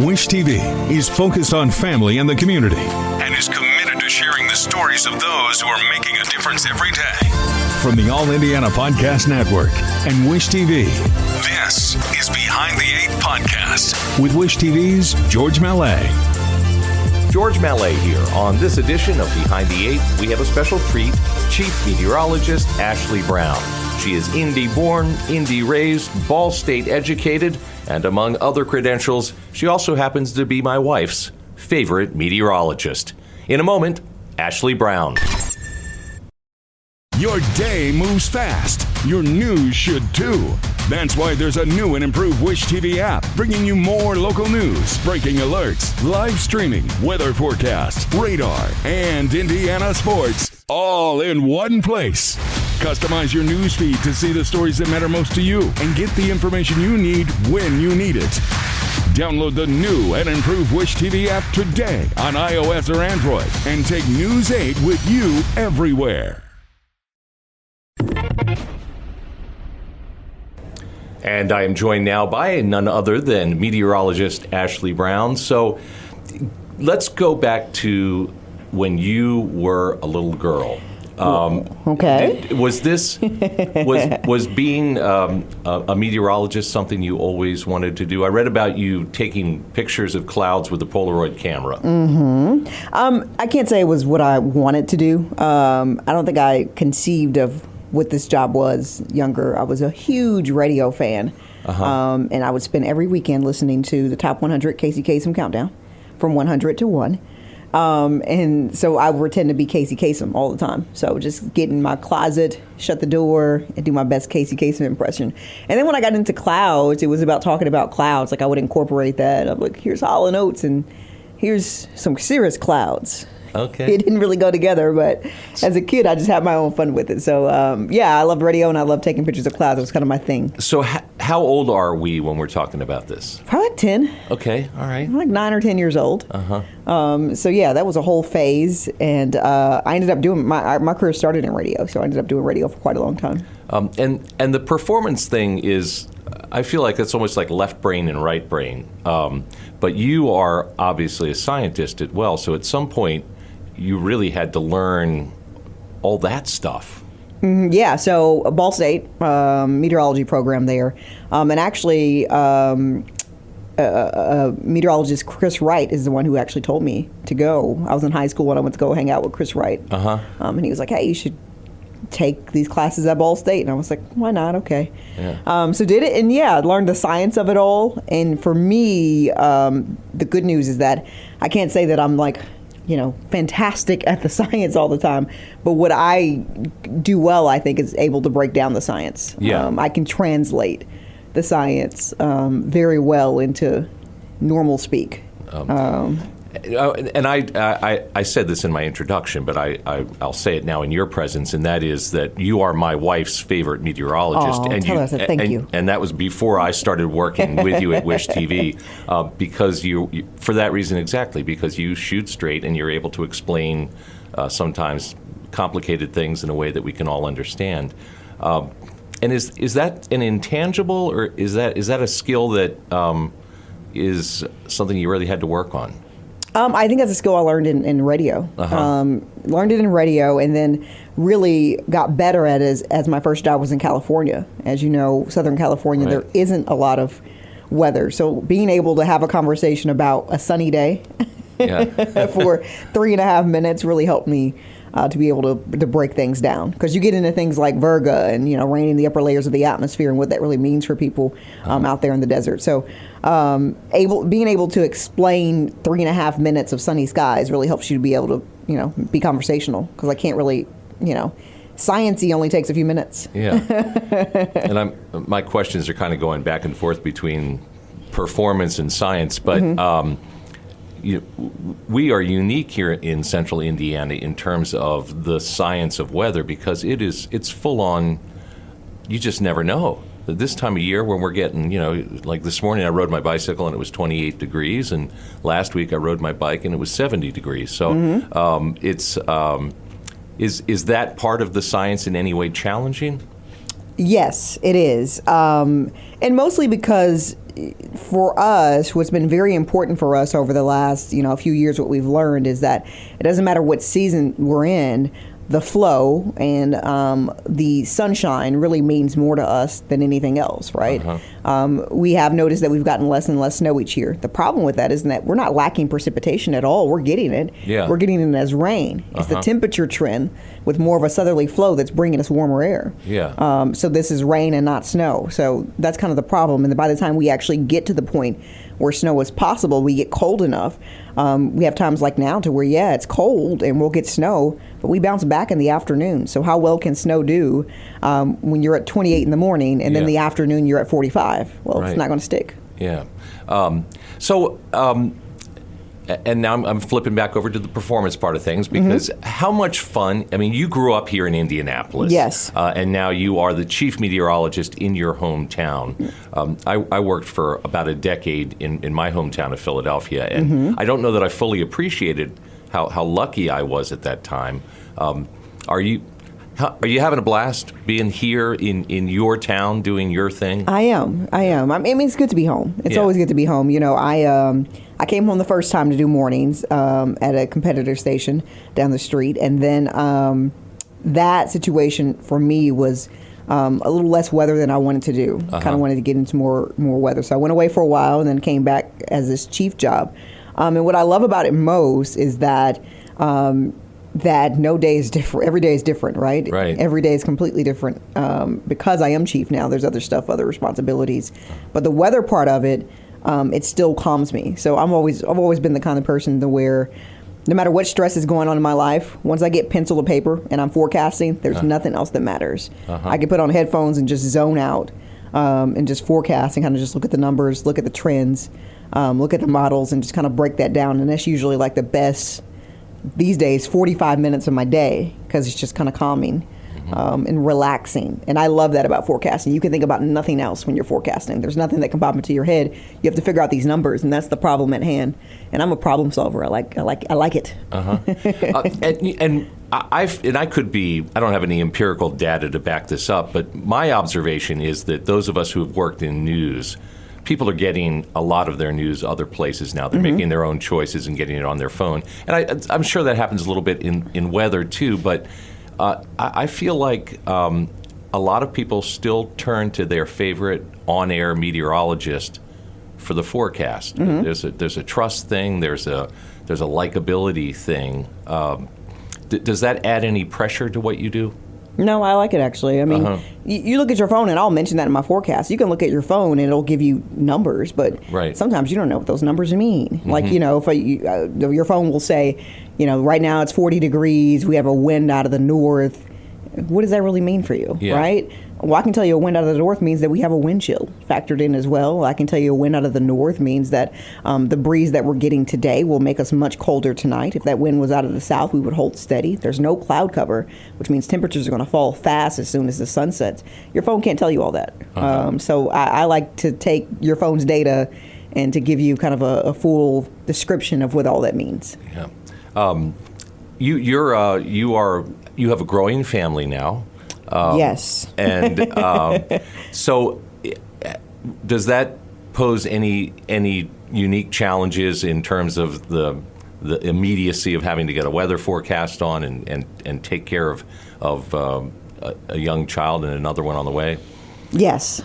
WISH-TV is focused on family and the community and is committed to sharing the stories of those who are making a difference every day. From the All Indiana Podcast Network and WISH-TV, this is Behind the Eight Podcast with WISH-TV's George Mallet. George Mallet here. On this edition of Behind the Eight, we have a special treat, Chief Meteorologist Ashley Brown. She is Indy-born, Indy-raised, Ball State educated, and among other credentials, she also happens to be my wife's favorite meteorologist. In a moment, Ashley Brown. Your day moves fast. Your news should too. That's why there's a new and improved WISH-TV app bringing you more local news, breaking alerts, live streaming, weather forecasts, radar, and Indiana sports all in one place. Customize your news feed to see the stories that matter most to you and get the information you need when you need it. Download the new and improved WISH-TV app today on iOS or Android and take News 8 with you everywhere. And I am joined now by none other than meteorologist Ashley Brown. So let's go back to when you were a little girl. Okay. Was being a meteorologist something you always wanted to do? I read about you taking pictures of clouds with a Polaroid camera. Mm-hmm. I can't say it was what I wanted to do. I don't think I conceived of what this job was younger. I was a huge radio fan, and I would spend every weekend listening to the Top 100 Casey Kasem countdown from 100 to 1. And so I would pretend to be Casey Kasem all the time. So just get in my closet, shut the door, and do my best Casey Kasem impression. And then when I got into clouds, it was about talking about clouds. Like I would incorporate that. I'm like, here's Hall & Oates, and here's some cirrus clouds. Okay. It didn't really go together, but as a kid, I just had my own fun with it. So, I loved radio and I loved taking pictures of clouds. It was kind of my thing. So how old are we when we're talking about this? Probably like 10. Okay, all right. I'm like 9 or 10 years old. That was a whole phase. And I ended up doing, my career started in radio, so I ended up doing radio for quite a long time. And the performance thing is, I feel like it's almost like left brain and right brain. But you are obviously a scientist as well, so at some point, you really had to learn all that stuff. So Ball State meteorology program there. And actually, meteorologist Chris Wright is the one who actually told me to go. I was in high school when I went to go hang out with Chris Wright. And he was like, hey, you should take these classes at Ball State. And I was like, why not? Okay. Yeah. So did it. And I learned the science of it all. And for me, the good news is that I can't say that I'm like, fantastic at the science all the time. But what I do well, I think, is able to break down the science. Yeah. I can translate the science very well into normal speak. And I said this in my introduction, but I'll say it now in your presence, and that is that you are my wife's favorite meteorologist. Thank you. And that was before I started working with you at WISH-TV, because you, for that reason exactly, because you shoot straight and you're able to explain sometimes complicated things in a way that we can all understand. And is that an intangible, or is that a skill that is something you really had to work on? I think that's a skill I learned in radio. Learned it in radio, and then really got better at it as my first job was in California. As you know, Southern California, There isn't a lot of weather. So being able to have a conversation about a sunny day for 3.5 minutes really helped me to be able to break things down. Because you get into things like Virga and, rain in the upper layers of the atmosphere and what that really means for people out there in the desert. So being able to explain 3.5 minutes of sunny skies really helps you to be able to, be conversational. Because I can't really, science-y only takes a few minutes. Yeah. And my questions are kind of going back and forth between performance and science, but we are unique here in central Indiana in terms of the science of weather, because it's full on, you just never know. This time of year when we're getting, like this morning I rode my bicycle and it was 28 degrees, and last week I rode my bike and it was 70 degrees. So is that part of the science in any way challenging? Yes, it is. And mostly because for us, what's been very important for us over the last, a few years, what we've learned is that it doesn't matter what season we're in, the flow and the sunshine really means more to us than anything else, right? We have noticed that we've gotten less and less snow each year. The problem with that is that we're not lacking precipitation at all. We're getting it. Yeah. We're getting it as rain. It's the temperature trend with more of a southerly flow that's bringing us warmer air. Yeah. So this is rain and not snow. So that's kind of the problem. And by the time we actually get to the point where snow is possible, we get cold enough. We have times like now to where, it's cold and we'll get snow, but we bounce back in the afternoon. So how well can snow do when you're at 28 in the morning and then the afternoon you're at 45? Well, Right. It's not going to stick. Yeah. And now I'm flipping back over to the performance part of things because how much fun, you grew up here in Indianapolis. Yes. And now you are the chief meteorologist in your hometown. I worked for about a decade in my hometown of Philadelphia, and I don't know that I fully appreciated how lucky I was at that time. Are you having a blast being here in your town doing your thing? I am. It's good to be home. It's always good to be home. I came home the first time to do mornings at a competitor station down the street, and then that situation for me was a little less weather than I wanted to do. Kind of wanted to get into more weather, so I went away for a while and then came back as this chief job. And what I love about it most is that no day is different. Every day is different, right? Right. Every day is completely different. Because I am chief now, there's other stuff, other responsibilities, but the weather part of it. It still calms me. So I've always been the kind of person to where no matter what stress is going on in my life, once I get pencil to paper and I'm forecasting, there's nothing else that matters. I can put on headphones and just zone out and just forecast and kind of just look at the numbers, look at the trends, look at the models and just kind of break that down. And that's usually like the best, these days, 45 minutes of my day because it's just kind of calming. And relaxing. And I love that about forecasting. You can think about nothing else when you're forecasting. There's nothing that can pop into your head. You have to figure out these numbers, and that's the problem at hand. And I'm a problem solver. I like it. And I could be, I don't have any empirical data to back this up, but my observation is that those of us who have worked in news, people are getting a lot of their news other places now. They're making their own choices and getting it on their phone. And I'm sure that happens a little bit in weather too, but I feel like a lot of people still turn to their favorite on-air meteorologist for the forecast. There's a trust thing. There's a likability thing. Does that add any pressure to what you do? No, I like it actually. You look at your phone, and I'll mention that in my forecast. You can look at your phone, and it'll give you numbers, but sometimes you don't know what those numbers mean. Like, if your phone will say, right now it's 40 degrees, we have a wind out of the north. What does that really mean for you, right? Well, I can tell you a wind out of the north means that we have a wind chill factored in as well. I can tell you a wind out of the north means that the breeze that we're getting today will make us much colder tonight. If that wind was out of the south, we would hold steady. There's no cloud cover, which means temperatures are going to fall fast as soon as the sun sets. Your phone can't tell you all that. So I like to take your phone's data and to give you kind of a full description of what all that means. Yeah. You have a growing family now. Yes. And so does that pose any unique challenges in terms of the immediacy of having to get a weather forecast on and take care of a young child and another one on the way? Yes.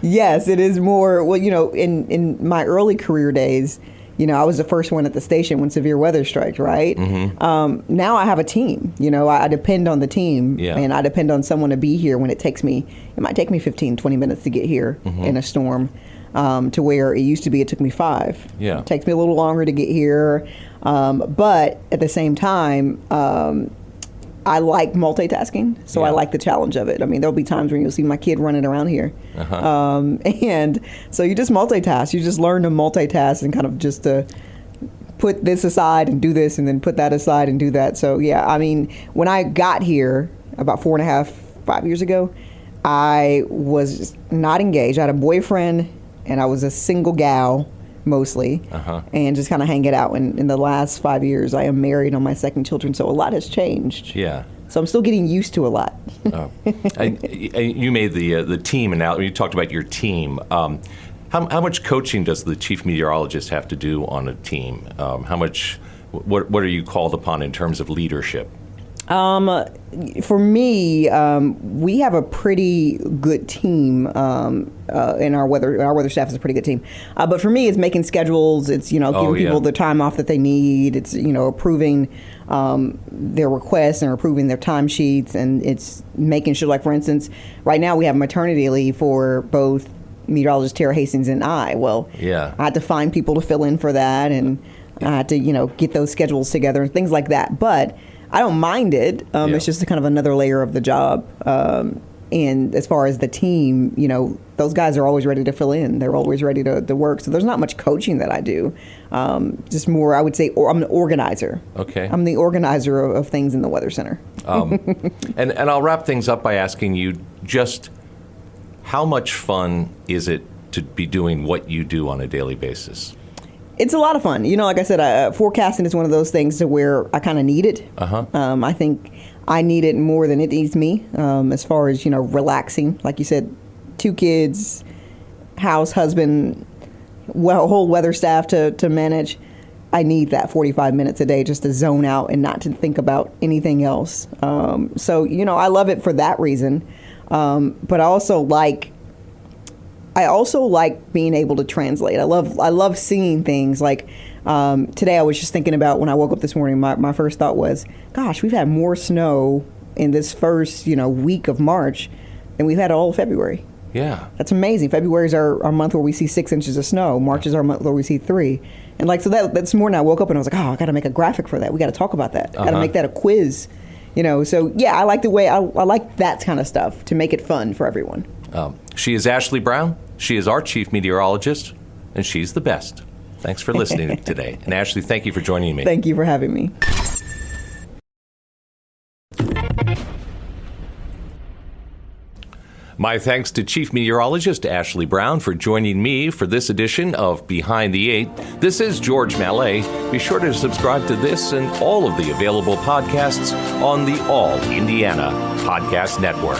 Yes, it is more. Well, in my early career days, I was the first one at the station when severe weather struck, right? Now I have a team. I depend on the team, and I depend on someone to be here when it might take me 15, 20 minutes to get here in a storm, to where it used to be it took me 5. Yeah. It takes me a little longer to get here, but at the same time, I like multitasking, so I like the challenge of it. There'll be times when you'll see my kid running around here. And so you just multitask. You just learn to multitask and kind of just to put this aside and do this and then put that aside and do that. So, when I got here about 4.5, 5 years ago, I was not engaged. I had a boyfriend, and I was a single gal mostly, and just kind of hang it out. And in the last 5 years, I am married on my second children, so a lot has changed. Yeah. So I'm still getting used to a lot. You made the team analogy. You talked about your team. How much coaching does the chief meteorologist have to do on a team? What are you called upon in terms of leadership? For me, we have a pretty good team, in our weather staff is a pretty good team. But for me, it's making schedules. It's, giving people the time off that they need. It's, approving their requests and approving their timesheets. And it's making sure, like, for instance, right now we have maternity leave for both meteorologist Tara Hastings and I. Well, I had to find people to fill in for that, and I had to, get those schedules together and things like that. But I don't mind it. It's just kind of another layer of the job. And as far as the team, those guys are always ready to fill in. They're always ready to work. So there's not much coaching that I do. Just more, I would say, I'm an organizer. Okay. I'm the organizer of things in the Weather Center. And I'll wrap things up by asking you just how much fun is it to be doing what you do on a daily basis? It's a lot of fun. Like I said, forecasting is one of those things to where I kind of need it. I think I need it more than it needs me, as far as, relaxing. Like you said, 2 kids, house, husband, whole weather staff to manage. I need that 45 minutes a day just to zone out and not to think about anything else. So, I love it for that reason. But I also like being able to translate. I love seeing things. Like today, I was just thinking about when I woke up this morning. My first thought was, "Gosh, we've had more snow in this first week of March than we've had all of February." Yeah, that's amazing. February is our month where we see 6 inches of snow. March is our month where we see 3. And so that this morning I woke up and I was like, "Oh, I got to make a graphic for that. We got to talk about that. Got to make that a quiz." So yeah, I like the way I like that kind of stuff to make it fun for everyone. She is Ashley Brown. She is our chief meteorologist, and she's the best. Thanks for listening today. And Ashley, thank you for joining me. Thank you for having me. My thanks to Chief Meteorologist Ashley Brown for joining me for this edition of Behind the 8. This is George Mallet. Be sure to subscribe to this and all of the available podcasts on the All Indiana Podcast Network.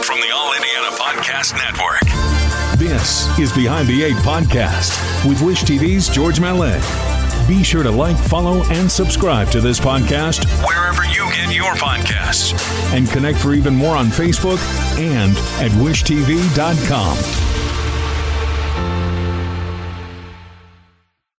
From the All Indiana Podcast Network, this is Behind the 8 Podcast with WISH TV's George Mallet. Be sure to like, follow, and subscribe to this podcast wherever you get your podcasts. And connect for even more on Facebook and at WISH-TV.com.